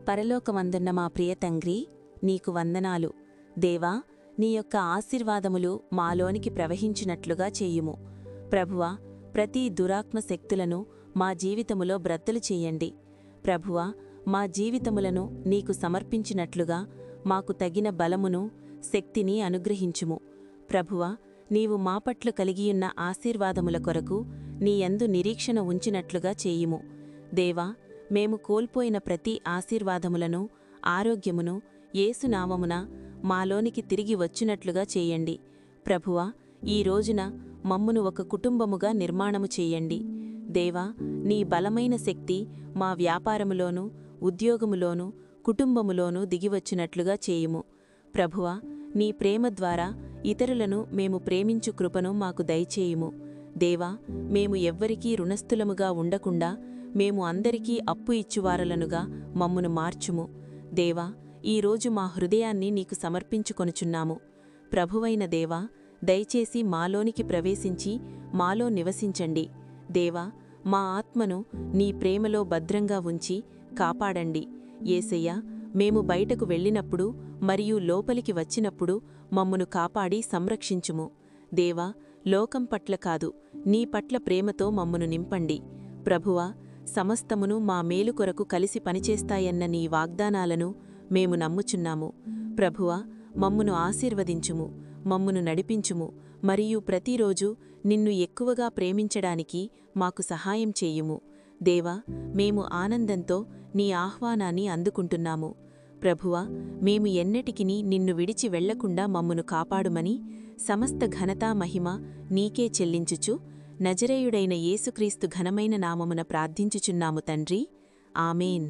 పరలోకమందున్న మా ప్రియ తండ్రీ, నీకు వందనాలు. దేవా, నీ యొక్క ఆశీర్వాదములు మాలోనికి ప్రవహించినట్లుగా చేయుము. ప్రభువా, ప్రతి దురాత్మ శక్తులను మా జీవితములో బ్రద్దలు చెయ్యండి. ప్రభువా, మా జీవితములను నీకు సమర్పించినట్లుగా మాకు తగిన బలమును, శక్తిని అనుగ్రహించుము. ప్రభువా, నీవు మాపట్ల కలిగియున్న ఆశీర్వాదముల కొరకు నీ యందు నిరీక్షణ ఉంచినట్లుగా చేయుము. దేవా, మేము కోల్పోయిన ప్రతి ఆశీర్వాదములను, ఆరోగ్యమును యేసునామమున మాలోనికి తిరిగి వచ్చినట్లుగా చేయండి. ప్రభువా, ఈ రోజున మమ్మును ఒక కుటుంబముగా నిర్మాణము చేయండి. దేవా, నీ బలమైన శక్తి మా వ్యాపారములోనూ, ఉద్యోగములోనూ, కుటుంబములోనూ దిగివచ్చినట్లుగా చేయుము. ప్రభువా, నీ ప్రేమ ద్వారా ఇతరులను మేము ప్రేమించు కృపను మాకు దయచేయుము. దేవా, మేము ఎవ్వరికీ రుణస్థులముగా ఉండకుండా మేము అందరికీ అప్పు ఇచ్చువారలనుగా మమ్మును మార్చుము. దేవా, ఈరోజు మా హృదయాన్ని నీకు సమర్పించుకొనుచున్నాము. ప్రభువైన దేవా, దయచేసి మాలోనికి ప్రవేశించి మాలో నివసించండి. దేవా, మా ఆత్మను నీ ప్రేమలో భద్రంగా ఉంచి కాపాడండి. యేసయ్యా, మేము బయటకు వెళ్ళినప్పుడు మరియు లోపలికి వచ్చినప్పుడు మమ్మును కాపాడి సంరక్షించుము. దేవా, లోకం పట్ల కాదు, నీ పట్ల ప్రేమతో మమ్మును నింపండి. ప్రభువా, సమస్తమును మా మేలు కొరకు కలిసి పనిచేస్తాయన్న నీ వాగ్దానాలను మేము నమ్ముచున్నాము. ప్రభువా, మమ్మును ఆశీర్వదించుము, మమ్మును నడిపించుము, మరియు ప్రతిరోజు నిన్ను ఎక్కువగా ప్రేమించడానికి మాకు సహాయం చేయుము. దేవా, మేము ఆనందంతో నీ ఆహ్వానాన్ని అందుకుంటున్నాము. ప్రభువా, మేము ఎన్నటికినీ నిన్ను విడిచి వెళ్లకుండా మమ్మును కాపాడుమని సమస్త ఘనతా మహిమ నీకే చెల్లించుచు నజరేయుడైన యేసుక్రీస్తు ఘనమైన నామమున ప్రార్థించుచున్నాము తండ్రి. ఆమేన్.